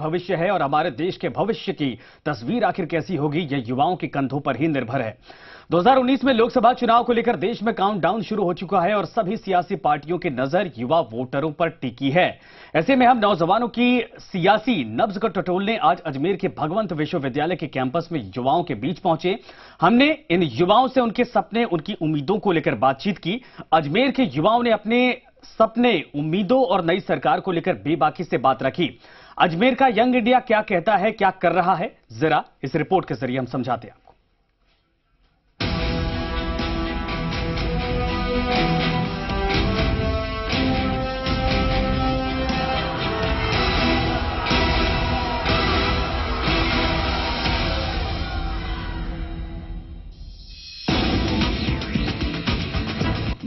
भविष्य है और हमारे देश के भविष्य की तस्वीर आखिर कैसी होगी, यह युवाओं के कंधों पर ही निर्भर है। 2019 में लोकसभा चुनाव को लेकर देश में काउंटडाउन शुरू हो चुका है और सभी सियासी पार्टियों की नजर युवा वोटरों पर टिकी है। ऐसे में हम नौजवानों की सियासी नब्ज को टटोलने आज अजमेर के भगवंत विश्वविद्यालय के कैंपस में युवाओं के बीच पहुंचे। हमने इन युवाओं से उनके सपने, उनकी उम्मीदों को लेकर बातचीत की। अजमेर के युवाओं ने अपने सपने, उम्मीदों और नई सरकार को लेकर बेबाकी से बात रखी। अजमेर का यंग इंडिया क्या कहता है, क्या कर रहा है, जरा इस रिपोर्ट के जरिए हम समझाते हैं आपको।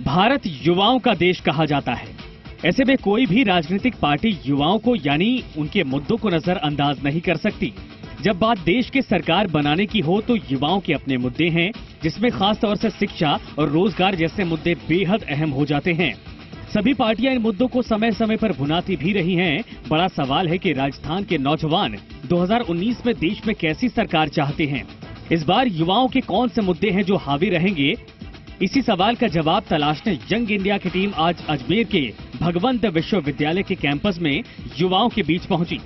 भारत युवाओं का देश कहा जाता है। ऐसे में कोई भी राजनीतिक पार्टी युवाओं को यानी उनके मुद्दों को नजरअंदाज नहीं कर सकती। जब बात देश के सरकार बनाने की हो तो युवाओं के अपने मुद्दे हैं, जिसमें खास तौर से शिक्षा और रोजगार जैसे मुद्दे बेहद अहम हो जाते हैं। सभी पार्टियां इन मुद्दों को समय समय पर भुनाती भी रही हैं। बड़ा सवाल है कि राजस्थान के नौजवान 2019 में देश में कैसी सरकार चाहते हैं। इस बार युवाओं के कौन से मुद्दे हैं जो हावी रहेंगे, इसी सवाल का जवाब तलाशने यंग इंडिया की टीम आज अजमेर के भगवंत विश्वविद्यालय के कैंपस में युवाओं के बीच पहुंची।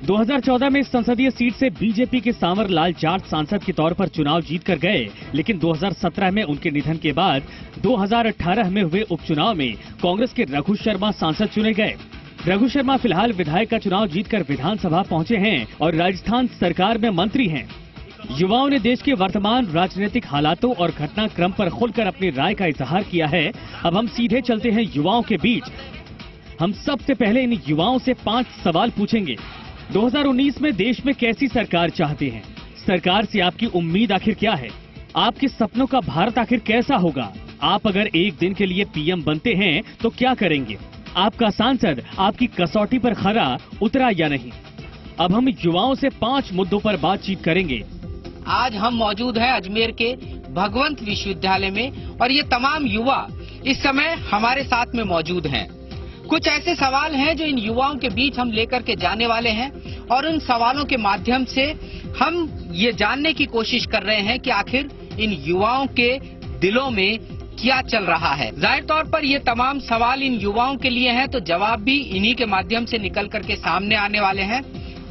2014 में इस संसदीय सीट से बीजेपी के सांवर लाल जाट सांसद के तौर पर चुनाव जीतकर गए, लेकिन 2017 में उनके निधन के बाद 2018 में हुए उपचुनाव में कांग्रेस के रघु शर्मा सांसद चुने गए। रघु शर्मा फिलहाल विधायक का चुनाव जीतकर विधानसभा पहुंचे हैं और राजस्थान सरकार में मंत्री हैं। युवाओं ने देश के वर्तमान राजनीतिक हालातों और घटनाक्रम पर खुलकर अपनी राय का इजहार किया है। अब हम सीधे चलते हैं युवाओं के बीच। हम सबसे पहले इन युवाओं से 5 सवाल पूछेंगे। 2019 में देश में कैसी सरकार चाहते हैं? सरकार से आपकी उम्मीद आखिर क्या है? आपके सपनों का भारत आखिर कैसा होगा? आप अगर एक दिन के लिए पीएम बनते हैं तो क्या करेंगे? आपका सांसद आपकी कसौटी पर खरा उतरा या नहीं? अब हम युवाओं से 5 मुद्दों पर बातचीत करेंगे। आज हम मौजूद हैं अजमेर के भगवंत विश्वविद्यालय में और ये तमाम युवा इस समय हमारे साथ में मौजूद हैं। कुछ ऐसे सवाल हैं जो इन युवाओं के बीच हम लेकर के जाने वाले हैं और उन सवालों के माध्यम से हम ये जानने की कोशिश कर रहे हैं कि आखिर इन युवाओं के दिलों में क्या चल रहा है। जाहिर तौर पर ये तमाम सवाल इन युवाओं के लिए हैं, तो जवाब भी इन्हीं के माध्यम से निकल करके सामने आने वाले हैं।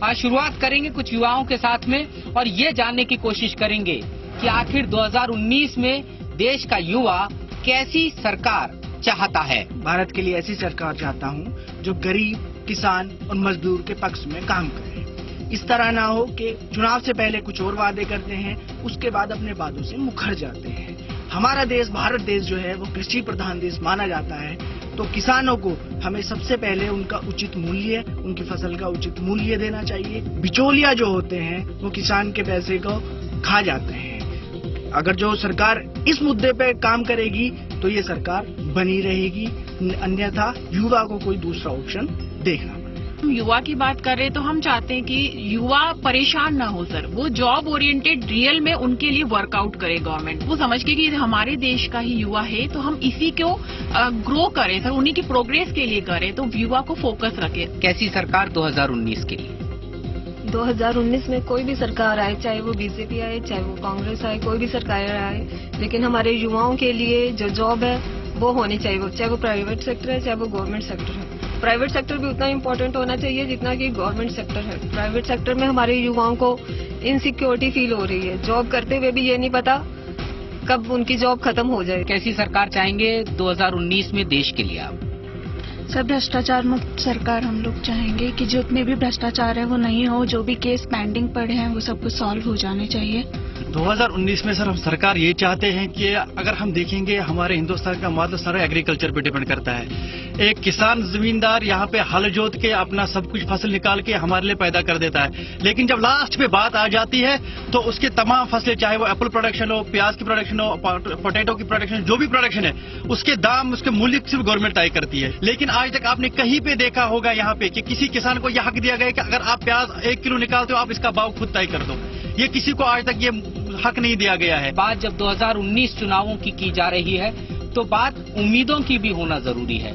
आज शुरुआत करेंगे कुछ युवाओं के साथ में और ये जानने की कोशिश करेंगे कि आखिर 2019 में देश का युवा कैसी सरकार चाहता है। भारत के लिए ऐसी सरकार चाहता हूँ जो गरीब, किसान और मजदूर के पक्ष में काम करे। इस तरह ना हो कि चुनाव से पहले कुछ और वादे करते हैं, उसके बाद अपने वादों से मुकर जाते हैं। हमारा देश, भारत देश जो है वो कृषि प्रधान देश माना जाता है, तो किसानों को हमें सबसे पहले उनका उचित मूल्य, उनकी फसल का उचित मूल्य देना चाहिए। बिचौलिया जो होते हैं वो किसान के पैसे को खा जाते हैं। अगर जो सरकार इस मुद्दे पे काम करेगी तो ये सरकार बनी रहेगी, अन्यथा युवा को कोई दूसरा ऑप्शन देखना पड़ेगा। हम युवा की बात कर रहे हैं तो हम चाहते हैं कि युवा परेशान ना हो सर, वो जॉब ओरिएंटेड रियल में उनके लिए वर्कआउट करे गवर्नमेंट। वो समझ के कि हमारे देश का ही युवा है तो हम इसी को ग्रो करें सर, उन्हीं की प्रोग्रेस के लिए करें, तो युवा को फोकस रखें। कैसी सरकार 2019 के लिए? 2019 में कोई भी सरकार आए, चाहे वो बीजेपी आए, चाहे वो कांग्रेस आए, कोई भी सरकार आए, लेकिन हमारे युवाओं के लिए जो जॉब है वो होनी चाहिए, चाहे वो प्राइवेट सेक्टर है, चाहे वो गवर्नमेंट सेक्टर है। प्राइवेट सेक्टर भी उतना इम्पोर्टेंट होना चाहिए जितना कि गवर्नमेंट सेक्टर है। प्राइवेट सेक्टर में हमारे युवाओं को इनसिक्योरिटी फील हो रही है, जॉब करते हुए भी ये नहीं पता कब उनकी जॉब खत्म हो जाए। कैसी सरकार चाहेंगे 2019 में देश के लिए आप? सर, भ्रष्टाचार मुक्त सरकार हम लोग चाहेंगे कि जितने भी भ्रष्टाचार है वो नहीं हो, जो भी केस पेंडिंग पड़े हैं वो सब कुछ सॉल्व हो जाने चाहिए। 2019 में सर हम सरकार ये चाहते हैं कि अगर हम देखेंगे हमारे हिंदुस्तान का मात्र सारा एग्रीकल्चर पे डिपेंड करता है। एक किसान जमींदार यहाँ पे हल जोत के अपना सब कुछ फसल निकाल के हमारे लिए पैदा कर देता है, लेकिन जब लास्ट पे बात आ जाती है तो उसके तमाम फसलें, चाहे वो एप्पल प्रोडक्शन हो, प्याज की प्रोडक्शन हो, पोटैटो की प्रोडक्शन, जो भी प्रोडक्शन है, उसके दाम, उसके मूल्य सिर्फ गवर्नमेंट तय करती है। लेकिन आज तक आपने कहीं पे देखा होगा यहाँ पे कि किसी किसान को यह हक दिया गया कि अगर आप प्याज 1 किलो निकालते हो आप इसका भाव खुद तय कर दो। ये किसी को आज तक ये हक नहीं दिया गया है। बात जब 2019 चुनावों की जा रही है तो बात उम्मीदों की भी होना जरूरी है।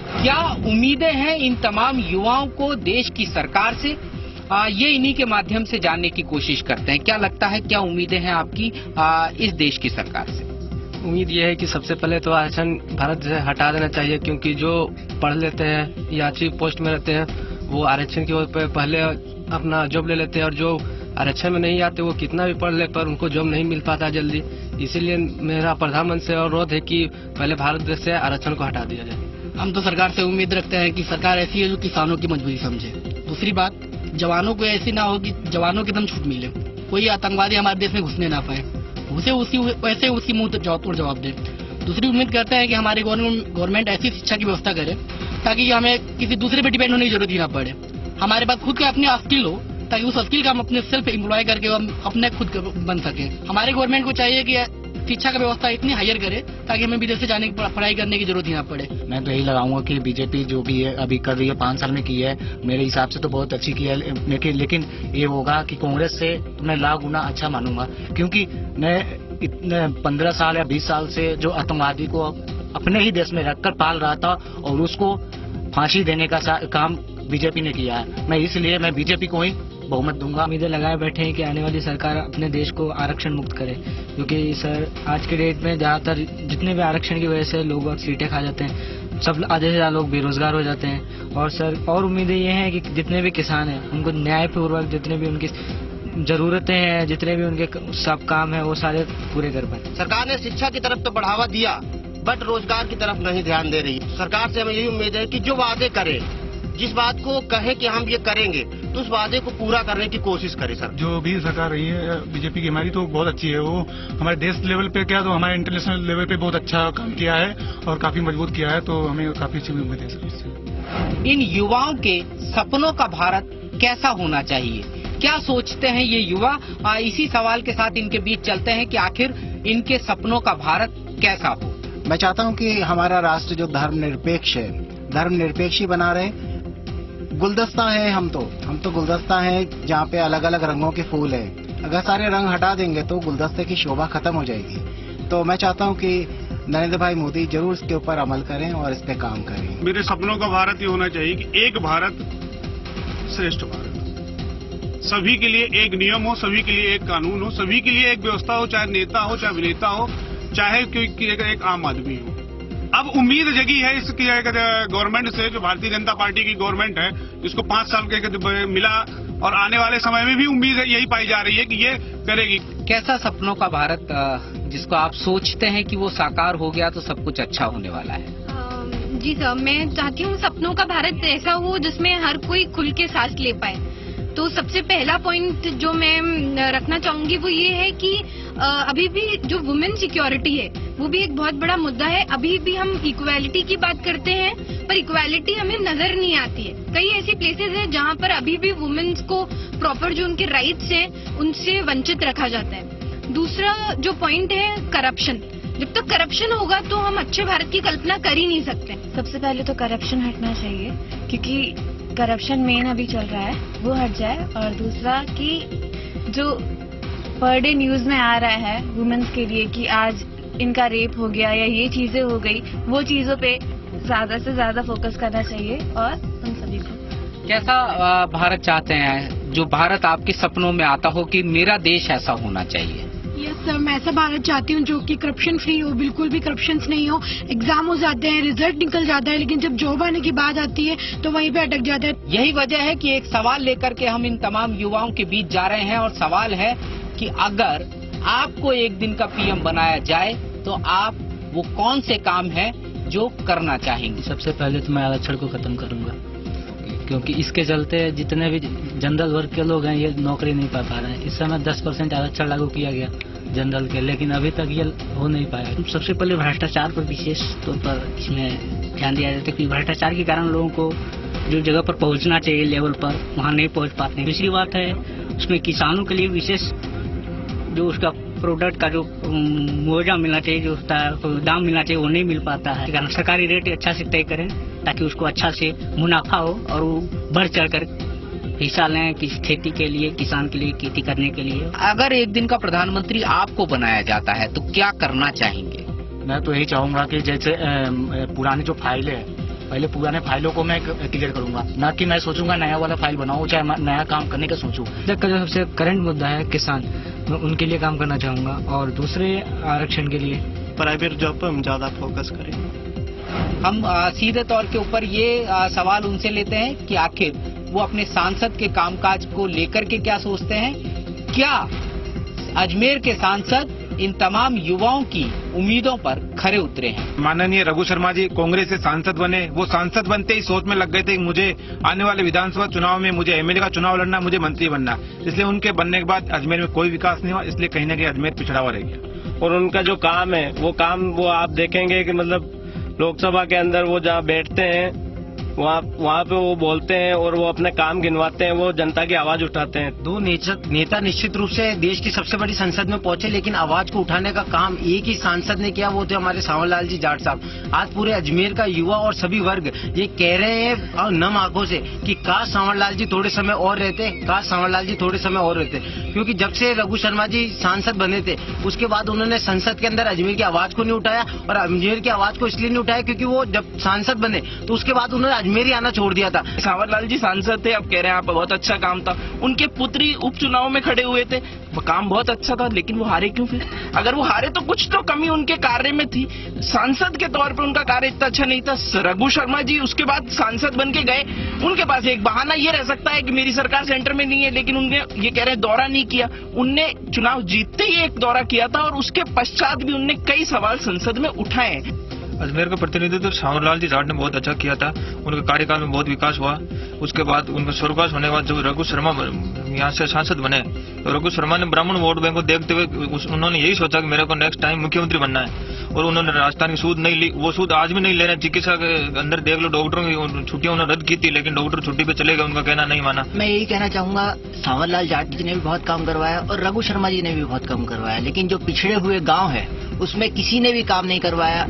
क्या उम्मीदें हैं इन तमाम युवाओं को देश की सरकार से ये इन्हीं के माध्यम से जानने की कोशिश करते हैं। क्या लगता है, क्या उम्मीदें हैं आपकी इस देश की सरकार से? उम्मीद ये है कि सबसे पहले तो आरक्षण भारत से हटा देना चाहिए, क्योंकि जो पढ़ लेते हैं या अच्छी पोस्ट में रहते हैं वो आरक्षण की ओर पहले अपना जॉब ले लेते हैं, और जो आरक्षण में नहीं आते वो कितना भी पढ़ ले पर उनको जॉब नहीं मिल पाता जल्दी। इसीलिए मेरा प्रधानमंत्री से अनुरोध है कि पहले भारत देश से आरक्षण को हटा दिया जाए। हम तो सरकार से उम्मीद रखते हैं कि सरकार ऐसी है जो किसानों की मजबूरी समझे। दूसरी बात, जवानों को ऐसी ना हो कि जवानों की एकदम छूट मिले, कोई आतंकवादी हमारे देश में घुसने ना पाए, उसे उसी मुंह तोड़ जवाब दे। दूसरी उम्मीद करते हैं कि हमारी गवर्नमेंट ऐसी शिक्षा की व्यवस्था करे ताकि हमें किसी दूसरे पे डिपेंड होने की जरूरत ही ना पड़े। हमारे पास खुद का अपनी स्किल हो ताकि उस स्किल का हम अपने सेल्फ एम्प्लॉय करके हम अपने खुद बन सके। हमारे गवर्नमेंट को चाहिए कि शिक्षा का व्यवस्था इतनी हायर करे ताकि हमें विदेश से जाने की पढ़ाई करने की जरूरत ही ना पड़े। मैं तो यही लगाऊंगा कि बीजेपी जो भी है अभी कर रही है 5 साल में की है, मेरे हिसाब से तो बहुत अच्छी की है, लेकिन ये होगा कि कांग्रेस से मैं लाख गुना अच्छा मानूंगा, क्योंकि मैं इतने 15 साल या 20 साल से जो आतंकवादी को अपने ही देश में रखकर पाल रहा था और उसको फांसी देने का काम बीजेपी ने किया है। मैं बीजेपी को ही बहुमत दूंगा। उम्मीदें लगाए बैठे हैं कि आने वाली सरकार अपने देश को आरक्षण मुक्त करे, क्योंकि सर आज के डेट में ज्यादातर जितने भी आरक्षण की वजह से लोग सीटें खा जाते हैं, सब आधे से ज्यादा लोग बेरोजगार हो जाते हैं। और सर और उम्मीदें ये हैं कि जितने भी किसान हैं उनको न्यायपूर्वक जितने भी उनकी जरूरतें हैं, जितने भी उनके सब काम है वो सारे पूरे कर पाए। सरकार ने शिक्षा की तरफ तो बढ़ावा दिया बट रोजगार की तरफ नहीं ध्यान दे रही। सरकार से हमें यही उम्मीद है कि जो वादे करे, जिस बात को कहे कि हम ये करेंगे तो उस वादे को पूरा करने की कोशिश करे। सर जो भी सरकार रही है बीजेपी की हमारी तो बहुत अच्छी है, वो हमारे देश लेवल पे क्या तो हमारे इंटरनेशनल लेवल पे बहुत अच्छा काम किया है और काफी मजबूत किया है, तो हमें काफी अच्छी उम्मीद है सर इससे। इन युवाओं के सपनों का भारत कैसा होना चाहिए, क्या सोचते हैं ये युवा? इसी सवाल के साथ इनके बीच चलते हैं कि आखिर इनके सपनों का भारत कैसा हो। मैं चाहता हूं कि हमारा राष्ट्र जो धर्मनिरपेक्ष है, धर्मनिरपेक्ष ही बना रहे। गुलदस्ता है हम तो गुलदस्ता है जहाँ पे अलग अलग रंगों के फूल है। अगर सारे रंग हटा देंगे तो गुलदस्ते की शोभा खत्म हो जाएगी। तो मैं चाहता हूँ कि नरेंद्र भाई मोदी जरूर इसके ऊपर अमल करें और इस पे काम करें। मेरे सपनों का भारत ये होना चाहिए कि एक भारत श्रेष्ठ भारत, सभी के लिए एक नियम हो, सभी के लिए एक कानून हो, सभी के लिए एक व्यवस्था हो, चाहे नेता हो चाहे अभिनेता हो, चाहे कोई एक आम आदमी हो। अब उम्मीद जगी है इसकी गवर्नमेंट से, जो भारतीय जनता पार्टी की गवर्नमेंट है, जिसको 5 साल के मिला और आने वाले समय में भी उम्मीद यही पाई जा रही है कि ये करेगी। कैसा सपनों का भारत जिसको आप सोचते हैं कि वो साकार हो गया तो सब कुछ अच्छा होने वाला है? जी सर, मैं चाहती हूँ सपनों का भारत ऐसा हो जिसमें हर कोई खुल के सांस ले पाए। तो सबसे पहला पॉइंट जो मैं रखना चाहूंगी वो ये है कि अभी भी जो वुमेन सिक्योरिटी है वो भी एक बहुत बड़ा मुद्दा है। अभी भी हम इक्वालिटी की बात करते हैं पर इक्वालिटी हमें नजर नहीं आती है। कई ऐसी प्लेसेस है जहाँ पर अभी भी वुमेन्स को प्रॉपर जो उनके राइट्स हैं उनसे वंचित रखा जाता है। दूसरा जो पॉइंट है करप्शन, जब तक करप्शन होगा तो हम अच्छे भारत की कल्पना कर ही नहीं सकते। सबसे पहले तो करप्शन हटना चाहिए, क्योंकि करप्शन मेन अभी चल रहा है, वो हट जाए। और दूसरा कि जो पर डे न्यूज में आ रहा है वुमेन्स के लिए कि आज इनका रेप हो गया या ये चीजें हो गई, वो चीजों पे ज्यादा से ज्यादा फोकस करना चाहिए। और उन सभी को कैसा भारत चाहते हैं, जो भारत आपके सपनों में आता हो कि मेरा देश ऐसा होना चाहिए? यस सर, मैं ऐसा भारत चाहती हूँ जो कि करप्शन फ्री हो, बिल्कुल भी करप्शन नहीं हो। एग्जाम हो जाते हैं, रिजल्ट निकल जाता है, लेकिन जब जॉब आने की बात आती है तो वहीं पे अटक जाता है। यही वजह है कि एक सवाल लेकर के हम इन तमाम युवाओं के बीच जा रहे हैं और सवाल है कि अगर आपको एक दिन का पीएम बनाया जाए तो आप वो कौन से काम है जो करना चाहेंगे? सबसे पहले तो मैं आरक्षण को खत्म करूंगा, क्योंकि इसके चलते जितने भी जनरल वर्ग के लोग हैं ये नौकरी नहीं पा रहे हैं। इस समय 10% आरक्षण लागू किया गया जनरल के, लेकिन अभी तक ये हो नहीं पाया। सबसे पहले भ्रष्टाचार पर विशेष तौर पर इसमें ध्यान दिया जाता है, क्योंकि भ्रष्टाचार के कारण लोगों को जो जगह पर पहुंचना चाहिए लेवल पर वहाँ नहीं पहुंच पाते। दूसरी बात है उसमें किसानों के लिए विशेष जो उसका प्रोडक्ट का जो मुआवजा मिलना चाहिए, जो उसका दाम मिलना चाहिए वो नहीं मिल पाता है। कारण सरकारी रेट अच्छा से तय करें ताकि उसको अच्छा से मुनाफा हो और वो बढ़ चढ़ कर हिस्सा लें किस खेती के लिए, किसान के लिए, खेती करने के लिए। अगर एक दिन का प्रधानमंत्री आपको बनाया जाता है तो क्या करना चाहेंगे? मैं तो यही चाहूंगा कि जैसे पुरानी जो फाइलें हैं पहले पुराने फाइलों को मैं क्लियर करूंगा, ना कि मैं सोचूंगा नया वाला फाइल बनाऊं, चाहे नया काम करने का सोचूं। जब का जो सबसे करंट मुद्दा है किसान, मैं उनके लिए काम करना चाहूंगा और दूसरे आरक्षण के लिए प्राइवेट जॉब पर हम ज्यादा फोकस करें। हम सीधे तौर के ऊपर ये सवाल उनसे लेते हैं कि आखिर वो अपने सांसद के कामकाज को लेकर के क्या सोचते हैं। क्या अजमेर के सांसद इन तमाम युवाओं की उम्मीदों पर खरे उतरे हैं। माननीय रघु शर्मा जी कांग्रेस से सांसद बने, वो सांसद बनते ही सोच में लग गए थे कि मुझे आने वाले विधानसभा चुनाव में मुझे एमएलए का चुनाव लड़ना, मुझे मंत्री बनना। इसलिए उनके बनने के बाद अजमेर में कोई विकास नहीं हुआ, इसलिए कहीं न कहीं अजमेर पिछड़ा हुआ रह गया। और उनका जो काम है वो आप देखेंगे कि मतलब लोकसभा के अंदर वो जहाँ बैठते हैं वहाँ पे वो बोलते हैं और वो अपने काम गिनवाते हैं, वो जनता की आवाज उठाते हैं। दो नेता निश्चित रूप से देश की सबसे बड़ी संसद में पहुंचे, लेकिन आवाज को उठाने का काम एक ही सांसद ने किया, वो थे हमारे सांवरलाल जी जाट साहब। आज पूरे अजमेर का युवा और सभी वर्ग ये कह रहे हैं नम आंखों से कि काश सांवरलाल जी थोड़े समय और रहते, काश सांवरलाल जी थोड़े समय और रहते। क्योंकि जब से रघु शर्मा जी सांसद बने थे उसके बाद उन्होंने संसद के अंदर अजमेर की आवाज को नहीं उठाया, और अजमेर की आवाज को इसलिए नहीं उठाया क्योंकि वो जब सांसद बने तो उसके बाद उन्होंने अजमेर ही आना छोड़ दिया था। सांवरलाल जी सांसद थे, अब कह रहे हैं आप बहुत अच्छा काम था। उनके पुत्री उपचुनाव में खड़े हुए थे, काम बहुत अच्छा था, लेकिन वो हारे क्यों फिर? अगर वो हारे तो कुछ तो कमी उनके कार्य में थी। सांसद के तौर पर उनका कार्य इतना अच्छा नहीं था। रघु शर्मा जी उसके बाद सांसद बन के गए, उनके पास एक बहाना ये रह सकता है कि मेरी सरकार सेंटर में नहीं है, लेकिन उनने ये कह रहे हैं दौरा नहीं किया। उनने चुनाव जीतते ही एक दौरा किया था और उसके पश्चात भी उनने कई सवाल संसद में उठाए। अजमेर का प्रतिनिधित्व सांवरलाल जी जाट ने बहुत अच्छा किया था, उनके कार्यकाल में बहुत विकास हुआ। उसके बाद उनका स्वर्गवास होने के बाद जब रघु शर्मा यहाँ से सांसद बने तो रघु शर्मा ने ब्राह्मण वोट बैंक को देखते हुए उन्होंने यही सोचा कि मेरे को नेक्स्ट टाइम मुख्यमंत्री बनना है, और उन्होंने राजस्थान की सूद नहीं ली। वो सूद आज भी नहीं ले रहे। चिकित्सा के अंदर देख लो, डॉक्टरों की छुट्टियां उन्होंने रद्द की थी, लेकिन डॉक्टर छुट्टी पे चले गए, उनका कहना नहीं माना। मैं यही कहना चाहूंगा, सांवरलाल जाट जी ने भी बहुत काम करवाया और रघु शर्मा जी ने भी बहुत काम करवाया, लेकिन जो पिछड़े हुए गाँव है उसमें किसी ने भी काम नहीं करवाया।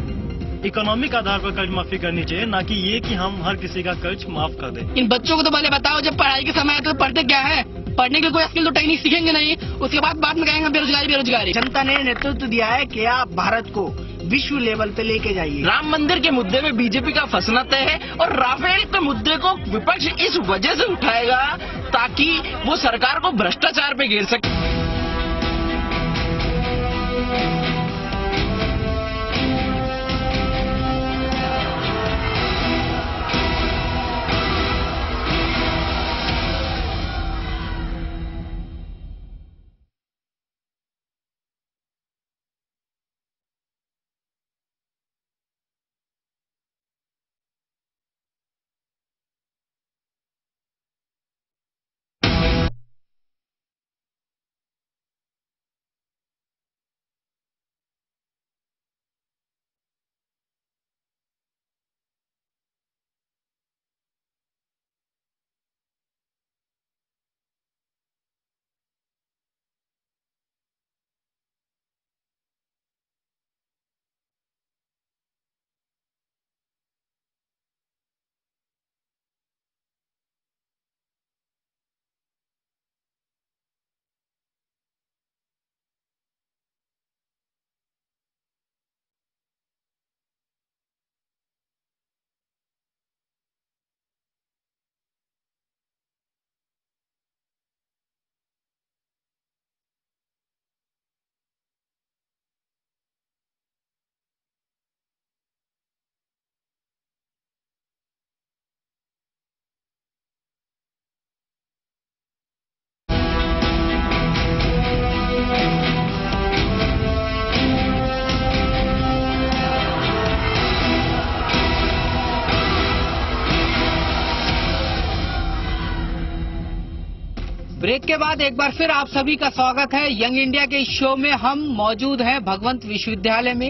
इकोनॉमिक आधार पर कर्ज माफी करनी चाहिए, ना कि ये कि हम हर किसी का कर्ज माफ कर दें। इन बच्चों को तो पहले बताओ, जब पढ़ाई के समय तो पढ़ते क्या है, पढ़ने के कोई स्किल तो टेक्निक सीखेंगे नहीं, उसके बाद में कहेंगे बेरोजगारी बेरोजगारी। जनता ने नेतृत्व दिया है कि आप भारत को विश्व लेवल पे लेके जाइए। राम मंदिर के मुद्दे में बीजेपी का फंसना तय है, और राफेल के मुद्दे को विपक्ष इस वजह से उठाएगा ताकि वो सरकार को भ्रष्टाचार पे घेर सके। ब्रेक के बाद एक बार फिर आप सभी का स्वागत है यंग इंडिया के इस शो में। हम मौजूद हैं भगवंत विश्वविद्यालय में।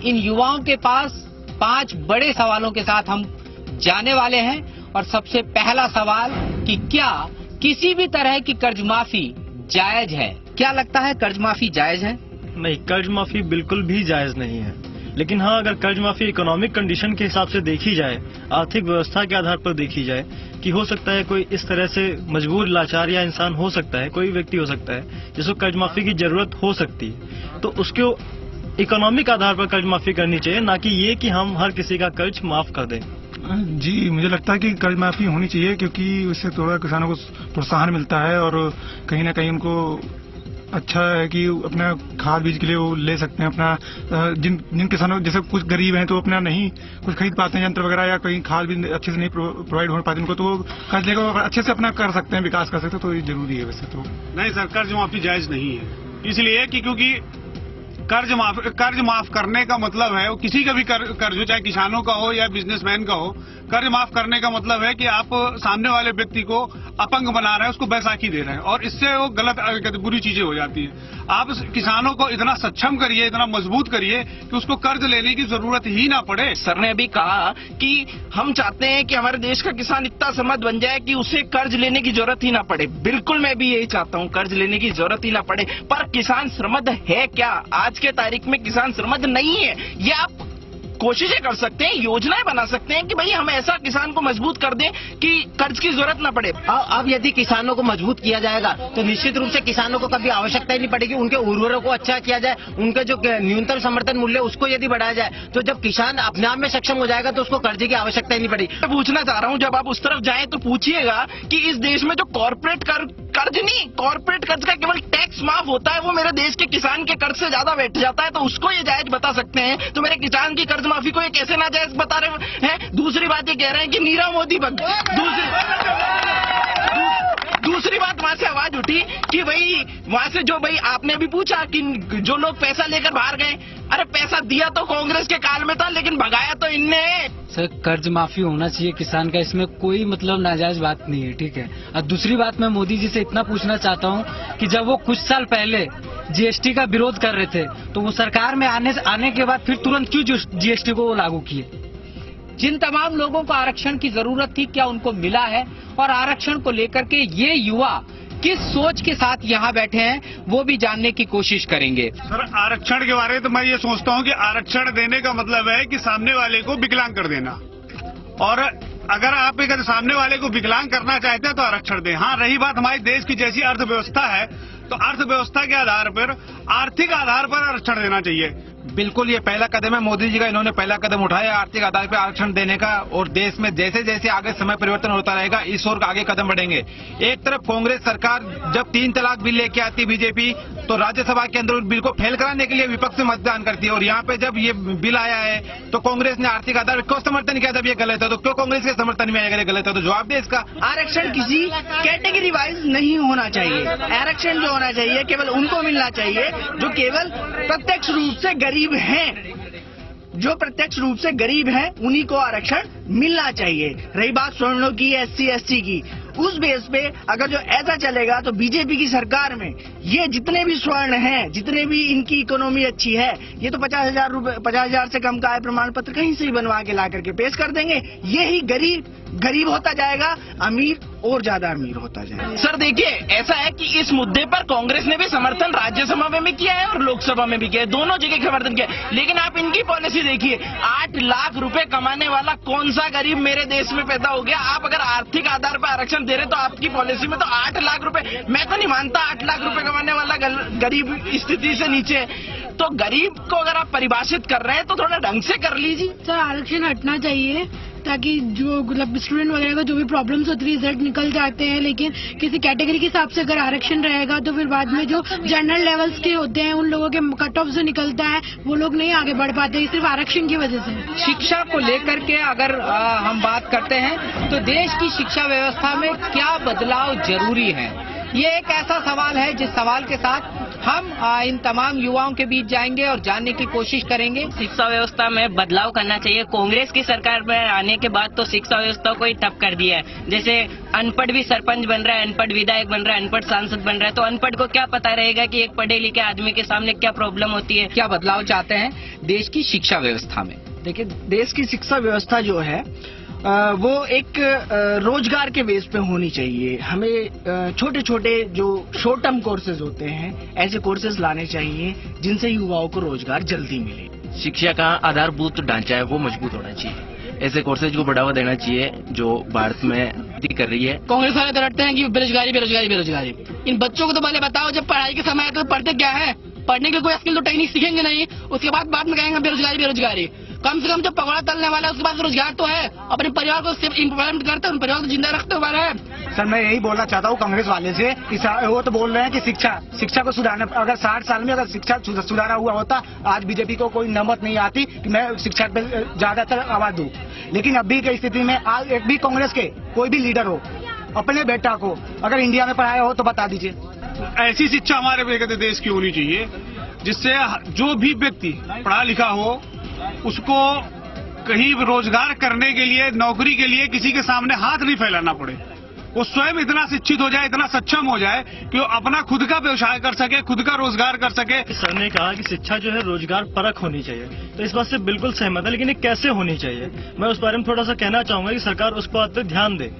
इन युवाओं के पास 5 बड़े सवालों के साथ हम जाने वाले हैं। और सबसे पहला सवाल कि क्या किसी भी तरह की कर्ज माफी जायज है? क्या लगता है, कर्ज माफी जायज है? नहीं, कर्ज माफी बिल्कुल भी जायज नहीं है। लेकिन हाँ, अगर कर्ज माफी इकोनॉमिक कंडीशन के हिसाब से देखी जाए, आर्थिक व्यवस्था के आधार पर देखी जाए कि हो सकता है कोई इस तरह से मजबूर लाचार या इंसान हो सकता है, कोई व्यक्ति हो सकता है जिसको कर्ज माफी की जरूरत हो सकती है, तो उसको इकोनॉमिक आधार पर कर्ज माफी करनी चाहिए, ना कि ये कि हम हर किसी का कर्ज माफ कर दें। जी, मुझे लगता है कि कर्ज माफी होनी चाहिए, क्योंकि उससे थोड़ा किसानों को प्रोत्साहन मिलता है और कहीं ना कहीं उनको अच्छा है कि अपना खाद बीज के लिए वो ले सकते हैं अपना। जिन किसानों जैसे कुछ गरीब हैं तो अपना नहीं कुछ खरीद पाते हैं यंत्र वगैरह, या कहीं खाद भी अच्छे से नहीं प्रोवाइड हो पाती उनको, तो वो कर्ज लेकर अच्छे से अपना कर सकते हैं, विकास कर सकते हैं, तो ये जरूरी है। वैसे तो नहीं सर, कर्ज माफी जायज नहीं है, इसलिए कि क्योंकि कर्ज माफ करने का मतलब है, वो किसी का भी कर्ज हो, चाहे किसानों का हो या बिजनेसमैन का हो, कर्ज माफ करने का मतलब है कि आप सामने वाले व्यक्ति को अपंग बना रहे हैं, उसको बैसाखी दे रहे हैं, और इससे वो गलत बुरी चीजें हो जाती हैं। आप किसानों को इतना सक्षम करिए, इतना मजबूत करिए कि उसको कर्ज लेने की जरूरत ही ना पड़े। सर ने अभी कहा कि हम चाहते हैं कि हमारे देश का किसान इतना समृद्ध बन जाए कि उसे कर्ज लेने की जरूरत ही ना पड़े। बिल्कुल मैं भी यही चाहता हूँ, कर्ज लेने की जरूरत ही ना पड़े। पर किसान समृद्ध है क्या? आज के तारीख में किसान समृद्ध नहीं है। ये आप कोशिशें कर सकते हैं, योजनाएं बना सकते हैं कि भाई हम ऐसा किसान को मजबूत कर दें कि कर्ज की जरूरत न पड़े। अब यदि किसानों को मजबूत किया जाएगा तो निश्चित रूप से किसानों को कभी आवश्यकता ही नहीं पड़ेगी। उनके उर्वरकों को अच्छा किया जाए, उनके जो न्यूनतम समर्थन मूल्य उसको यदि बढ़ाया जाए, तो जब किसान अपने आप में सक्षम हो जाएगा तो उसको कर्ज की आवश्यकता ही नहीं पड़ेगी। मैं पूछना चाह रहा हूँ, जब आप उस तरफ जाएं तो पूछिएगा कि इस देश में जो कॉर्पोरेट कर्ज नहीं, कॉर्पोरेट कर्ज का केवल टैक्स माफ होता है, वो मेरे देश के किसान के कर्ज से ज्यादा बैठ जाता है, तो उसको ये जायज बता सकते हैं, तो मेरे किसान की कर्ज माफी को ये कैसे नाजायज बता रहे हैं? दूसरी बात ये कह रहे हैं कि नीरव मोदी दूसरी बात वहां से आवाज उठी कि भाई वहां से जो भाई आपने भी पूछा कि जो लोग पैसा लेकर बाहर गए, अरे पैसा दिया तो कांग्रेस के काल में था, लेकिन भगाया तो इनने। सर, कर्ज माफी होना चाहिए किसान का, इसमें कोई मतलब नाजायज बात नहीं है, ठीक है। और दूसरी बात मैं मोदी जी से इतना पूछना चाहता हूँ कि जब वो कुछ साल पहले जीएसटी का विरोध कर रहे थे, तो वो सरकार में आने के बाद फिर तुरंत क्यों जीएसटी को लागू किए? जिन तमाम लोगों को आरक्षण की जरूरत थी, क्या उनको मिला है? और आरक्षण को लेकर के ये युवा किस सोच के साथ यहाँ बैठे हैं, वो भी जानने की कोशिश करेंगे। सर, आरक्षण के बारे में तो मैं ये सोचता हूँ कि आरक्षण देने का मतलब है कि सामने वाले को विकलांग कर देना, और अगर आप अगर सामने वाले को विकलांग करना चाहते हैं तो आरक्षण दें। हाँ, रही बात हमारे देश की जैसी अर्थव्यवस्था है, तो अर्थव्यवस्था के आधार पर, आर्थिक आधार पर आरक्षण देना चाहिए। बिल्कुल, ये पहला कदम है मोदी जी का, इन्होंने पहला कदम उठाया आर्थिक आधार पर आरक्षण देने का, और देश में जैसे जैसे आगे समय परिवर्तन होता रहेगा इस ओर आगे कदम बढ़ेंगे। एक तरफ कांग्रेस सरकार जब 3 तलाक बिल लेके आती है बीजेपी, तो राज्यसभा के अंदर उस बिल को फेल कराने के लिए विपक्ष से मतदान करती है, और यहाँ पे जब ये बिल आया है तो कांग्रेस ने आर्थिक आधार क्यों समर्थन किया? जब ये गलत है तो क्यों कांग्रेस के समर्थन में अगर गलत है तो जवाब दे इसका। आरक्षण किसी कैटेगरी वाइज नहीं होना चाहिए। आरक्षण जो होना चाहिए केवल उनको मिलना चाहिए जो केवल प्रत्यक्ष रूप से गरीब हैं। जो प्रत्यक्ष रूप से गरीब हैं उन्हीं को आरक्षण मिलना चाहिए। रही बात सवर्णों की, SC ST की, उस बेस पे अगर जो ऐसा चलेगा तो बीजेपी की सरकार में ये जितने भी स्वर्ण हैं, जितने भी इनकी इकोनॉमी अच्छी है, ये तो 50,000 से कम का आय प्रमाण पत्र कहीं से ही बनवा के ला करके पेश कर देंगे। यही गरीब होता जाएगा, अमीर और ज्यादा अमीर होता जाएगा। सर देखिए, ऐसा है कि इस मुद्दे पर कांग्रेस ने भी समर्थन राज्यसभा में भी किया है और लोकसभा में भी किया है, दोनों जगह समर्थन किया है। लेकिन आप इनकी पॉलिसी देखिए, 8 लाख रुपए कमाने वाला कौन सा गरीब मेरे देश में पैदा हो गया? आप अगर आर्थिक आधार पर आरक्षण दे रहे तो आपकी पॉलिसी में तो 8 लाख रुपए, मैं तो नहीं मानता 8 लाख रुपए कमाने वाला गरीब स्थिति से नीचे। तो गरीब को अगर आप परिभाषित कर रहे हैं तो थोड़ा ढंग से कर लीजिए। सर, आरक्षण हटना चाहिए ताकि जो मतलब स्टूडेंट वगैरह को जो भी प्रॉब्लम्स होती है, रिजल्ट निकल जाते हैं, लेकिन किसी कैटेगरी के हिसाब से अगर आरक्षण रहेगा तो फिर बाद में जो जनरल लेवल्स के होते हैं उन लोगों के कट ऑफ से निकलता है, वो लोग नहीं आगे बढ़ पाते सिर्फ आरक्षण की वजह से। शिक्षा को लेकर के अगर हम बात करते हैं तो देश की शिक्षा व्यवस्था में क्या बदलाव जरूरी है, ये एक ऐसा सवाल है जिस सवाल के साथ हम इन तमाम युवाओं के बीच जाएंगे और जानने की कोशिश करेंगे। शिक्षा व्यवस्था में बदलाव करना चाहिए। कांग्रेस की सरकार में आने के बाद तो शिक्षा व्यवस्था को ही ठप कर दिया है। जैसे अनपढ़ भी सरपंच बन रहा है, अनपढ़ विधायक बन रहा है, अनपढ़ सांसद बन रहा है, तो अनपढ़ को क्या पता रहेगा कि एक पढ़े लिखे आदमी के सामने क्या प्रॉब्लम होती है। क्या बदलाव चाहते हैं देश की शिक्षा व्यवस्था में? देखिए, देश की शिक्षा व्यवस्था जो है वो एक रोजगार के बेस पे होनी चाहिए। हमें छोटे छोटे जो शॉर्ट टर्म कोर्सेज होते हैं, ऐसे कोर्सेज लाने चाहिए जिनसे युवाओं को रोजगार जल्दी मिले। शिक्षा का आधारभूत ढांचा है वो मजबूत होना चाहिए। ऐसे कोर्सेज को बढ़ावा देना चाहिए जो भारत में वृद्धि कर रही है। कांग्रेस वाले तो रटते हैं कि बेरोजगारी बेरोजगारी बेरोजगारी। इन बच्चों को तो पहले बताओ, जब पढ़ाई के समय तो पढ़ते क्या है? पढ़ने के कोई स्किल तो टेक्निक सीखेंगे नहीं, उसके बाद में कहेंगे बेरोजगारी बेरोजगारी। कम से कम जो पकौड़ा तलने वाला है उसके पास रोजगार तो है, अपने परिवार को इम्प्लॉयमेंट करते हैं, उन परिवार को जिंदा रखते हुए। सर मैं यही बोलना चाहता हूँ कांग्रेस वाले से कि वो तो बोल रहे हैं कि शिक्षा को सुधारना, अगर 60 साल में अगर शिक्षा सुधारा हुआ होता आज बीजेपी को कोई नौबत नहीं आती कि मैं शिक्षा पे ज्यादातर आवाज दूं। लेकिन अभी की स्थिति में आज एक भी कांग्रेस के कोई भी लीडर हो अपने बेटा को अगर इंडिया में पढ़ाया हो तो बता दीजिए। ऐसी शिक्षा हमारे देश की होनी चाहिए जिससे जो भी व्यक्ति पढ़ा लिखा हो उसको कहीं रोजगार करने के लिए, नौकरी के लिए किसी के सामने हाथ नहीं फैलाना पड़े। वो स्वयं इतना शिक्षित हो जाए, इतना सक्षम हो जाए कि वो अपना खुद का व्यवसाय कर सके, खुद का रोजगार कर सके। सर ने कहा कि शिक्षा जो है रोजगार परख होनी चाहिए, तो इस बात से बिल्कुल सहमत है, लेकिन ये कैसे होनी चाहिए मैं उस बारे में थोड़ा सा कहना चाहूंगा कि सरकार उस बात पे ध्यान दे,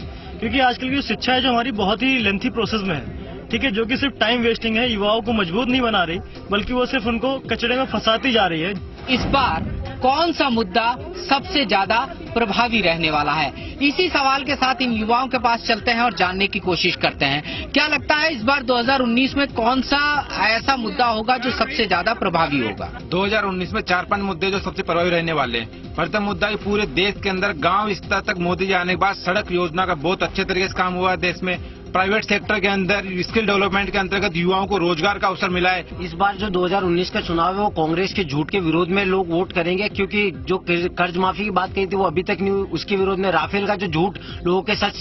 क्योंकि आजकल की जो शिक्षा है जो हमारी बहुत ही लेंथी प्रोसेस में है, ठीक है, जो कि सिर्फ टाइम वेस्टिंग है, युवाओं को मजबूत नहीं बना रही बल्कि वो सिर्फ उनको कचरे में फंसाती जा रही है। इस बार कौन सा मुद्दा सबसे ज्यादा प्रभावी रहने वाला है, इसी सवाल के साथ इन युवाओं के पास चलते हैं और जानने की कोशिश करते हैं। क्या लगता है इस बार 2019 में कौन सा ऐसा मुद्दा होगा जो सबसे ज्यादा प्रभावी होगा? 2019 में 4-5 मुद्दे जो सबसे प्रभावी रहने वाले हैं। प्रथम मुद्दा कि पूरे देश के अंदर गांव स्तर तक मोदी जी आने के बाद सड़क योजना का बहुत अच्छे तरीके से काम हुआ है देश में। प्राइवेट सेक्टर के अंदर स्किल डेवलपमेंट के अंतर्गत युवाओं को रोजगार का अवसर मिला है। इस बार जो 2019 का चुनाव है वो कांग्रेस के झूठ के विरोध में लोग वोट करेंगे, क्योंकि जो कर्ज माफी की बात कही थी वो अभी तक नहीं हुई, उसके विरोध में राफेल का जो झूठ लोगों के सच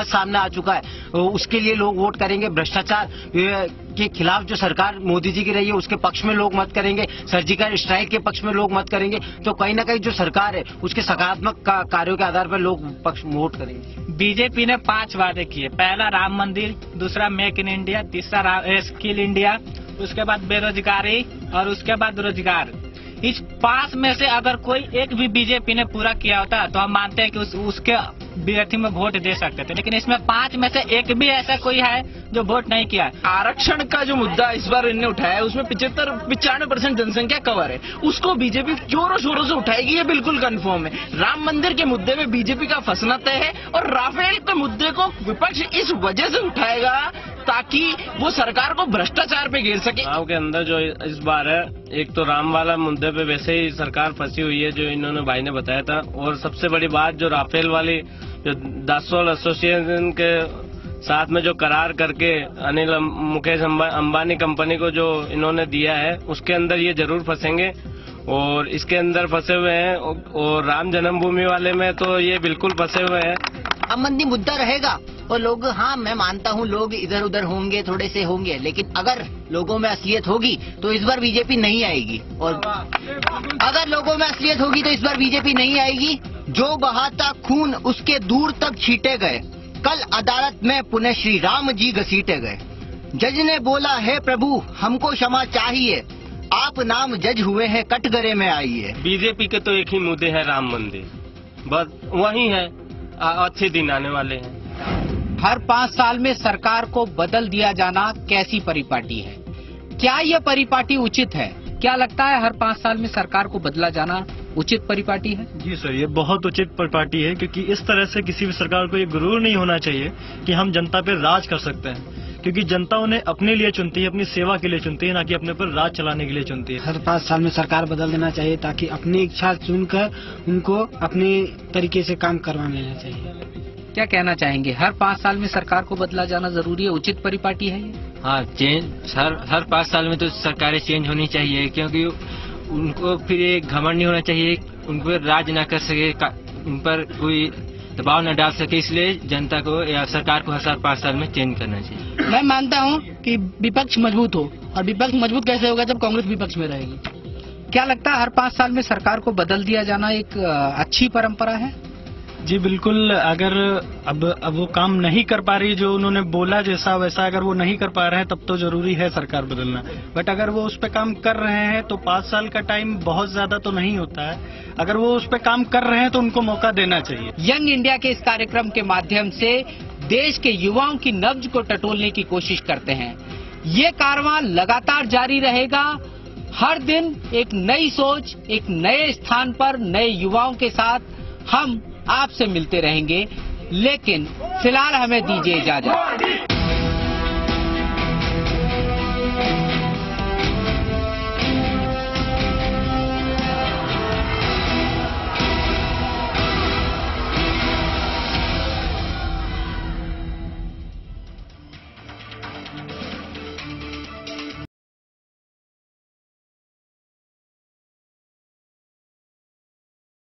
सामने आ चुका है उसके लिए लोग वोट करेंगे। भ्रष्टाचार के खिलाफ जो सरकार मोदी जी की रही है उसके पक्ष में लोग मत करेंगे, सर्जिकल स्ट्राइक के पक्ष में लोग मत करेंगे। तो कहीं ना कहीं जो सरकार है उसके सकारात्मक कार्यों के आधार पर लोग पक्ष वोट करेंगे। बीजेपी ने 5 वादे किए, पहला राम मंदिर, दूसरा मेक इन इंडिया, तीसरा स्किल इंडिया, उसके बाद बेरोजगारी और उसके बाद रोजगार। इस 5 में से अगर कोई एक भी बीजेपी ने पूरा किया होता तो हम मानते हैं कि उसके अभ्यर्थी में वोट दे सकते थे, लेकिन इसमें 5 में से एक भी ऐसा कोई है जो वोट नहीं किया। आरक्षण का जो मुद्दा इस बार इन्होंने उठाया है उसमें 95% जनसंख्या कवर है, उसको बीजेपी जोरों शोरों से उठाएगी, ये बिल्कुल कंफर्म है। राम मंदिर के मुद्दे में बीजेपी का फंसना तय है और राफेल के मुद्दे को विपक्ष इस वजह से उठाएगा ताकि वो सरकार को भ्रष्टाचार पे घेर सके। चुनाव के अंदर जो इस बार है, एक तो राम वाला मुद्दे पे वैसे ही सरकार फंसी हुई है जो इन्होंने भाई ने बताया था, और सबसे बड़ी बात जो राफेल वाली जो दासोल एसोसिएशन के साथ में जो करार करके अनिल मुकेश अंबानी कंपनी को जो इन्होंने दिया है उसके अंदर ये जरूर फंसेंगे और इसके अंदर फंसे हुए हैं। और राम जन्मभूमि वाले में तो ये बिल्कुल फंसे हुए हैं। राम मंदिर मुद्दा रहेगा और लोग, हाँ मैं मानता हूँ लोग इधर उधर होंगे, थोड़े से होंगे, लेकिन अगर लोगों में असलियत होगी तो इस बार बीजेपी नहीं आएगी। और अगर लोगों में असलियत होगी तो इस बार बीजेपी नहीं आएगी। जो बहाता खून उसके दूर तक छींटे गए, कल अदालत में पुनः श्री राम जी घसीटे गए। जज ने बोला है प्रभु हमको क्षमा चाहिए, आप नाम जज हुए हैं कटघरे में आइए। बीजेपी के तो एक ही मुद्दे है राम मंदिर, बस वही है, अच्छे दिन आने वाले हैं। हर 5 साल में सरकार को बदल दिया जाना कैसी परिपाटी है? क्या यह परिपाटी उचित है? क्या लगता है हर 5 साल में सरकार को बदला जाना उचित परिपाटी है? जी सर, ये बहुत उचित परिपाटी है, क्योंकि इस तरह से किसी भी सरकार को ये गुरूर नहीं होना चाहिए कि हम जनता पे राज कर सकते हैं, क्योंकि जनता उन्हें अपने लिए चुनती है, अपनी सेवा के लिए चुनती है, ना कि अपने पर राज चलाने के लिए चुनती है। हर 5 साल में सरकार बदल देना चाहिए ताकि अपनी इच्छा चुनकर उनको अपने तरीके से काम करवा लेना चाहिए। क्या कहना चाहेंगे, हर 5 साल में सरकार को बदला जाना जरूरी है, उचित परिपाटी है ये? हाँ, चेंज हर 5 साल में तो सरकारें चेंज होनी चाहिए, क्योंकि उनको फिर एक घमंड नहीं होना चाहिए, उन पर राज न कर सके, उन पर कोई दबाव न डाल सके, इसलिए जनता को या सरकार को हर 5 साल में चेंज करना चाहिए। मैं मानता हूँ कि विपक्ष मजबूत हो, और विपक्ष मजबूत कैसे होगा जब कांग्रेस विपक्ष में रहेगी। क्या लगता है हर 5 साल में सरकार को बदल दिया जाना एक अच्छी परंपरा है? जी बिल्कुल, अगर अब वो काम नहीं कर पा रही जो उन्होंने बोला जैसा वैसा अगर वो नहीं कर पा रहे हैं तब तो जरूरी है सरकार बदलना। बट अगर वो उस पे काम कर रहे हैं तो 5 साल का टाइम बहुत ज्यादा तो नहीं होता है, अगर वो उस पे काम कर रहे हैं तो उनको मौका देना चाहिए। यंग इंडिया के इस कार्यक्रम के माध्यम से देश के युवाओं की नब्ज को टटोलने की कोशिश करते हैं। ये कारवां लगातार जारी रहेगा। हर दिन एक नई सोच, एक नए स्थान पर नए युवाओं के साथ हम आपसे मिलते रहेंगे, लेकिन फिलहाल हमें दीजिए इजाजत।